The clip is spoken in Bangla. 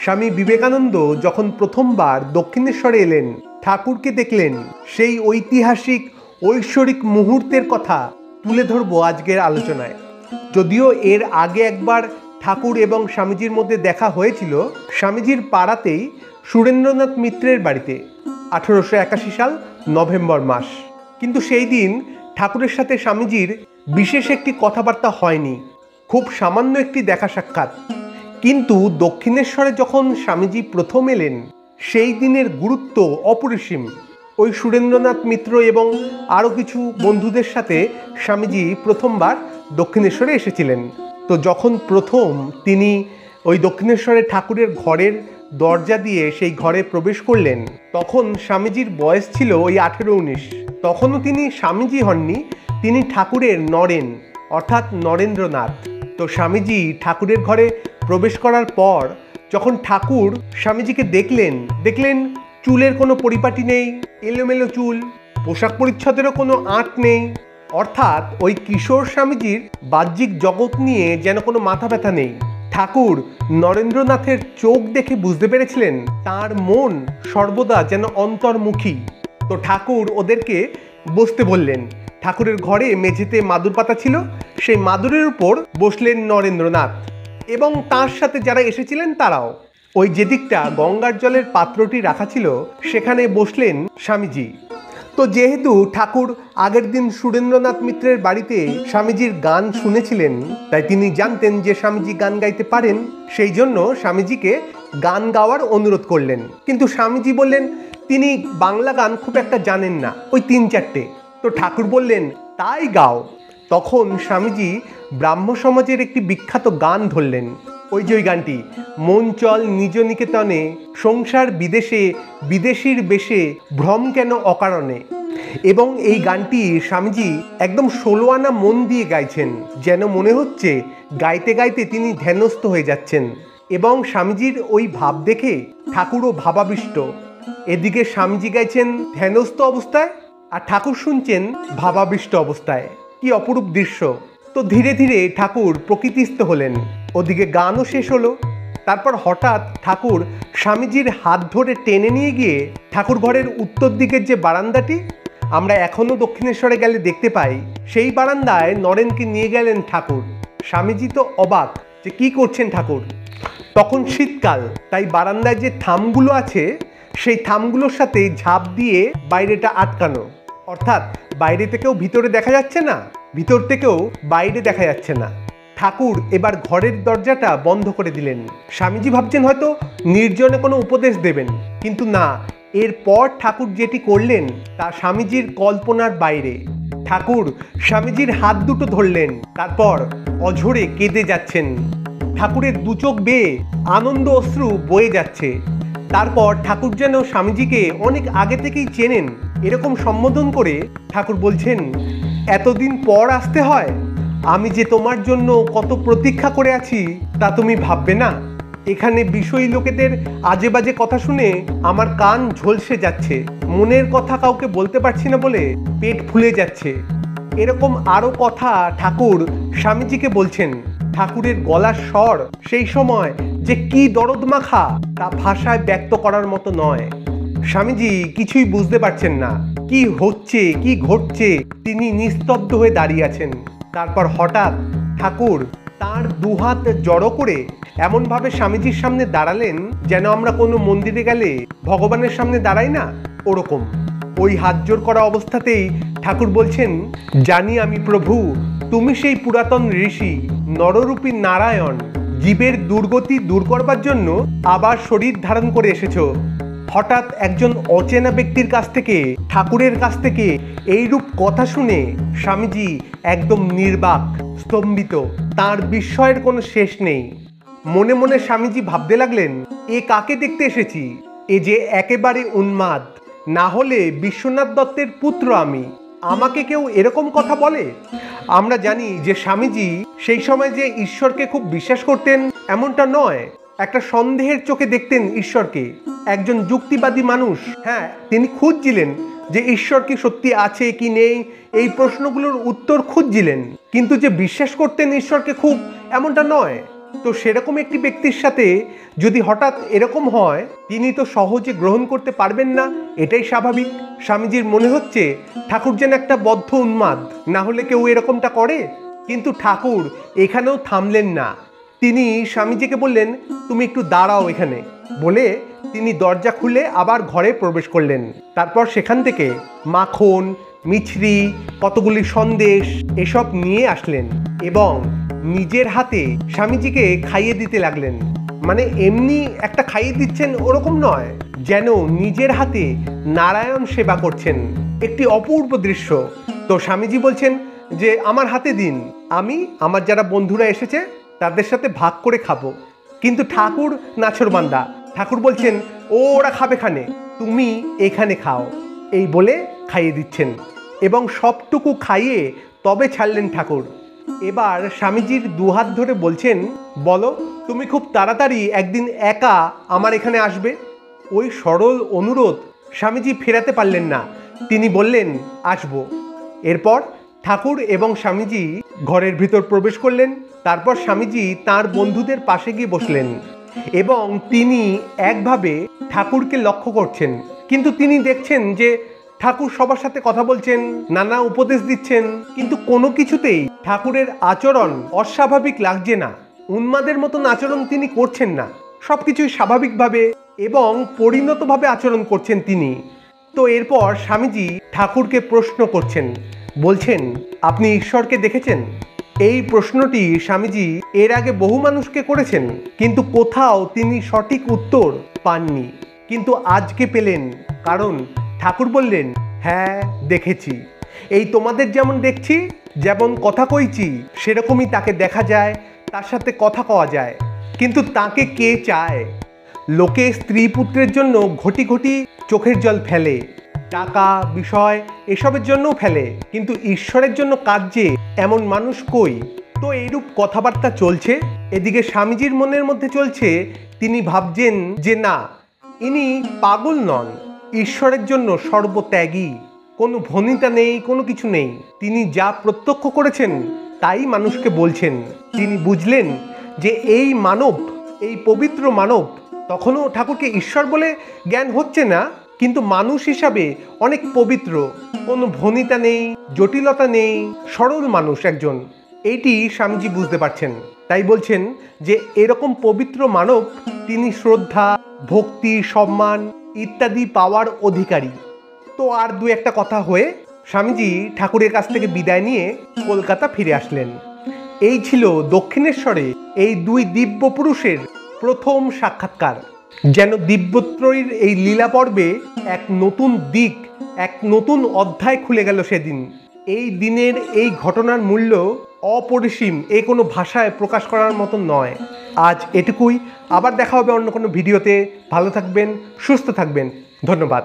স্বামী বিবেকানন্দ যখন প্রথমবার দক্ষিণেশ্বরে এলেন, ঠাকুরকে দেখলেন, সেই ঐতিহাসিক ঐশ্বরিক মুহূর্তের কথা তুলে ধরবো আজকের আলোচনায়। যদিও এর আগে একবার ঠাকুর এবং স্বামীজির মধ্যে দেখা হয়েছিল স্বামীজির পাড়াতেই সুরেন্দ্রনাথ মিত্রের বাড়িতে 1881 সাল নভেম্বর মাস। কিন্তু সেই দিন ঠাকুরের সাথে স্বামীজির বিশেষ একটি কথাবার্তা হয়নি, খুব সামান্য একটি দেখা সাক্ষাৎ। কিন্তু দক্ষিণেশ্বরে যখন স্বামীজি প্রথম এলেন, সেই দিনের গুরুত্ব অপরিসীম। ওই সুরেন্দ্রনাথ মিত্র এবং আরও কিছু বন্ধুদের সাথে স্বামীজি প্রথমবার দক্ষিণেশ্বরে এসেছিলেন। তো যখন প্রথম তিনি ওই দক্ষিণেশ্বরে ঠাকুরের ঘরের দরজা দিয়ে সেই ঘরে প্রবেশ করলেন, তখন স্বামীজির বয়স ছিল ওই 18-19। তখনও তিনি স্বামীজি হননি, তিনি ঠাকুরের নরেন অর্থাৎ নরেন্দ্রনাথ। তো স্বামীজি ঠাকুরের ঘরে প্রবেশ করার পর যখন ঠাকুর স্বামীজিকে দেখলেন চুলের কোনো পরিপাটি নেই, এলোমেলো চুল, পোশাক পরিচ্ছদেরও কোনো আঁট নেই। অর্থাৎ ওই কিশোর স্বামীজির বাহ্যিক জগৎ নিয়ে যেন কোনো মাথা ব্যথা নেই। ঠাকুর নরেন্দ্রনাথের চোখ দেখে বুঝতে পেরেছিলেন তার মন সর্বদা যেন অন্তর্মুখী। তো ঠাকুর ওদেরকে বসতে বললেন। ঠাকুরের ঘরে মেঝেতে মাদুর পাতা ছিল, সেই মাদুরের উপর বসলেন নরেন্দ্রনাথ এবং তার সাথে যারা এসেছিলেন তারাও। ওই যেদিকটা গঙ্গার জলের পাত্রটি রাখা ছিল সেখানে বসলেন স্বামীজি। তো যেহেতু ঠাকুর আগের দিন সুরেন্দ্রনাথ মিত্রের বাড়িতে স্বামীজির গান শুনেছিলেন, তাই তিনি জানতেন যে স্বামীজি গান গাইতে পারেন, সেই জন্য স্বামীজিকে গান গাওয়ার অনুরোধ করলেন। কিন্তু স্বামীজি বললেন তিনি বাংলা গান খুব একটা জানেন না, ওই 3-4টে। তো ঠাকুর বললেন তাই গাও। তখন স্বামীজি ব্রাহ্ম সমাজের একটি বিখ্যাত গান ধরলেন, ওই যে ওই গানটি, মন চল নিজ নিকেতনে, সংসার বিদেশে, বিদেশির বেশে, ভ্রম কেন অকারণে। এবং এই গানটি স্বামীজি একদম 16 আনা মন দিয়ে গাইছেন, যেন মনে হচ্ছে গাইতে গাইতে তিনি ধ্যানস্থ হয়ে যাচ্ছেন। এবং স্বামীজির ওই ভাব দেখে ঠাকুরও ভাবাবিষ্ট। এদিকে স্বামীজি গাইছেন ধ্যানস্থ অবস্থায় আর ঠাকুর শুনছেন ভাবাবিষ্ট অবস্থায়। কি অপরূপ দৃশ্য! তো ধীরে ধীরে ঠাকুর প্রকৃতিস্থ হলেন, ওদিকে গানও শেষ হলো। তারপর হঠাৎ ঠাকুর স্বামীজির হাত ধরে টেনে নিয়ে গিয়ে ঠাকুর ঘরের উত্তর দিকের যে বারান্দাটি আমরা এখনো দক্ষিণেশ্বরে গেলে দেখতে পাই, সেই বারান্দায় নরেনকে নিয়ে গেলেন ঠাকুর। স্বামীজি তো অবাক যে কি করছেন ঠাকুর। তখন শীতকাল, তাই বারান্দায় যে থামগুলো আছে সেই থামগুলোর সাথে ঝাঁপ দিয়ে বাইরেটা আটকানো, অর্থাৎ বাইরে থেকেও ভিতরে দেখা যাচ্ছে না, ভিতর থেকেও বাইরে দেখা যাচ্ছে না। ঠাকুর এবার ঘরের দরজাটা বন্ধ করে দিলেন। স্বামীজি ভাবছেন হয়তো নির্জনে কোনো উপদেশ দেবেন, কিন্তু না, এরপর ঠাকুর যেটি করলেন তা স্বামীজির কল্পনার বাইরে। ঠাকুর স্বামীজির হাত দুটো ধরলেন, তারপর অঝরে কেঁদে যাচ্ছেন। ঠাকুরের দু চোখ বেয়ে আনন্দ অশ্রু বয়ে যাচ্ছে। তারপর ঠাকুর যেন স্বামীজিকে অনেক আগে থেকেই চেনেন এরকম সম্বোধন করে ঠাকুর বলছেন, এতদিন পর আসতে হয়, আমি যে তোমার জন্য কত প্রতীক্ষা করে আছি তা তুমি ভাববে না। এখানে বিষয়ী লোকেদের আজে বাজে কথা শুনে আমার কান ঝলসে যাচ্ছে, মনের কথা কাউকে বলতে পারছি না বলে পেট ফুলে যাচ্ছে। এরকম আরও কথা ঠাকুর স্বামীজিকে বলছেন। ঠাকুরের গলার স্বর সেই সময় যে কি দরদ মাখা তা ভাষায় ব্যক্ত করার মতো নয়। স্বামীজি কিছুই বুঝতে পারছেন না, কি হচ্ছে কি ঘটছে, তিনি নিস্তব্ধ হয়ে দাঁড়িয়ে আছেন। তারপর হঠাৎ ঠাকুর তার দুহাত জড়ো করে এমনভাবে স্বামীজির সামনে দাঁড়ালেন যেন আমরা কোনো মন্দিরে গেলে ভগবানের সামনে দাঁড়াই না, ওরকম। ওই হাত জোড় করা অবস্থাতেই ঠাকুর বলছেন, জানি আমি প্রভু, তুমি সেই পুরাতন ঋষি, নররূপী নারায়ণ, জীবের দুর্গতি দূর করবার জন্য আবার শরীর ধারণ করে এসেছো। হঠাৎ একজন অচেনা ব্যক্তির কাছ থেকে, ঠাকুরের কাছ থেকে এইরূপ কথা শুনে স্বামীজি একদম নির্বাক, স্তম্ভিত। তার বিস্ময়ের কোনো শেষ নেই। মনে মনে স্বামীজি ভাবতে লাগলেন, এ কাকে দেখতে এসেছি? এ যে একেবারে উন্মাদ। না হলে বিশ্বনাথ দত্তের পুত্র আমি, আমাকে কেউ এরকম কথা বলে? আমরা জানি যে স্বামীজি সেই সময় যে ঈশ্বরকে খুব বিশ্বাস করতেন এমনটা নয়, একটা সন্দেহের চোখে দেখতেন ঈশ্বরকে। একজন যুক্তিবাদী মানুষ, হ্যাঁ, তিনি খুঁজছিলেন যে ঈশ্বর কি সত্যি আছে কি নেই, এই প্রশ্নগুলোর উত্তর খুঁজছিলেন। কিন্তু যে বিশ্বাস করতেন ঈশ্বরকে খুব, এমনটা নয়। তো সেরকম একটি ব্যক্তির সাথে যদি হঠাৎ এরকম হয়, তিনি তো সহজে গ্রহণ করতে পারবেন না, এটাই স্বাভাবিক। স্বামীজির মনে হচ্ছে ঠাকুর যেন একটা বদ্ধ উন্মাদ, না হলে কেউ এরকমটা করে। কিন্তু ঠাকুর এখানেও থামলেন না। তিনি স্বামীজিকে বললেন, তুমি একটু দাঁড়াও এখানে, বলে তিনি দরজা খুলে আবার ঘরে প্রবেশ করলেন। তারপর সেখান থেকে মাখন, মিছরি, কতগুলি সন্দেশ এসব নিয়ে আসলেন এবং নিজের হাতে স্বামীজিকে খাইয়ে দিতে লাগলেন। মানে এমনি একটা খাইয়ে দিচ্ছেন ওরকম নয়, যেন নিজের হাতে নারায়ণ সেবা করছেন। একটি অপূর্ব দৃশ্য। তো স্বামীজি বলছেন যে আমার হাতে দিন, আমি আমার যারা বন্ধুরা এসেছে তাদের সাথে ভাগ করে খাবো। কিন্তু ঠাকুর নাছোড়বান্দা, ঠাকুর বলছেন ওরা খাবে খানে, তুমি এখানে খাও, এই বলে খাইয়ে দিচ্ছেন এবং সবটুকু খাইয়ে তবে ছাড়লেন ঠাকুর। এবার স্বামীজির দুহাত ধরে বলছেন, বলো তুমি খুব তাড়াতাড়ি একদিন একা আমার এখানে আসবে। ওই সরল অনুরোধ স্বামীজি ফেরাতে পারলেন না, তিনি বললেন আসব। এরপর ঠাকুর এবং স্বামীজি ঘরের ভিতর প্রবেশ করলেন। তারপর স্বামীজি তার বন্ধুদের পাশে গিয়ে বসলেন এবং তিনি একভাবে ঠাকুরকে লক্ষ্য করছেন। কিন্তু তিনি দেখছেন যে ঠাকুর সবার সাথে কথা বলছেন, নানা উপদেশ দিচ্ছেন, কিন্তু কোনো কিছুতেই ঠাকুরের আচরণ অস্বাভাবিক লাগছে না। উন্মাদের মতন আচরণ তিনি করছেন না, সবকিছুই স্বাভাবিকভাবে এবং পরিণতভাবে আচরণ করছেন তিনি। তো এরপর স্বামীজি ঠাকুরকে প্রশ্ন করছেন, বলছেন আপনি ঈশ্বরকে দেখেছেন? এই প্রশ্নটি স্বামীজি এর আগে বহু মানুষকে করেছেন, কিন্তু কোথাও তিনি সঠিক উত্তর পাননি। কিন্তু আজকে পেলেন, কারণ ঠাকুর বললেন, হ্যাঁ দেখেছি, এই তোমাদের যেমন দেখছি, যেমন কথা কইছি, সেরকমই তাকে দেখা যায়, তার সাথে কথা কওয়া যায়। কিন্তু তাকে কে চায়? লোকে স্ত্রী পুত্রের জন্য ঘটি ঘটি চোখের জল ফেলে, টাকা বিষয় এসবের জন্যও ফেলে, কিন্তু ঈশ্বরের জন্য কাঁদছে এমন মানুষ কই? তো এইরূপ কথাবার্তা চলছে। এদিকে স্বামীজির মনের মধ্যে চলছে, তিনি ভাবছেন যে না, ইনি পাগল নন, ঈশ্বরের জন্য সর্বত্যাগী, কোনো ভনিতা নেই, কোনো কিছু নেই। তিনি যা প্রত্যক্ষ করেছেন তাই মানুষকে বলছেন। তিনি বুঝলেন যে এই মানব, এই পবিত্র মানব, তখনও ঠাকুরকে ঈশ্বর বলে জ্ঞান হচ্ছে না, কিন্তু মানুষ হিসাবে অনেক পবিত্র, কোনো ভনিতা নেই, জটিলতা নেই, সরল মানুষ একজন। এইটি স্বামীজি বুঝতে পারছেন। তাই বলছেন যে এরকম পবিত্র মানব, তিনি শ্রদ্ধা, ভক্তি, সম্মান ইত্যাদি পাওয়ার অধিকারী। তো আর দু একটা কথা হয়ে স্বামীজি ঠাকুরের কাছ থেকে বিদায় নিয়ে কলকাতা ফিরে আসলেন। এই ছিল দক্ষিণেশ্বরে এই দুই দিব্য পুরুষের প্রথম সাক্ষাৎকার। যেন দিব্যত্রয়ীর এই লীলা পর্বে এক নতুন দিক, এক নতুন অধ্যায় খুলে গেল সেদিন। এই দিনের এই ঘটনার মূল্য অপরিসীম, এ কোনো ভাষায় প্রকাশ করার মতন নয়। আজ এটুকুই, আবার দেখা হবে অন্য কোনো ভিডিওতে। ভালো থাকবেন, সুস্থ থাকবেন, ধন্যবাদ।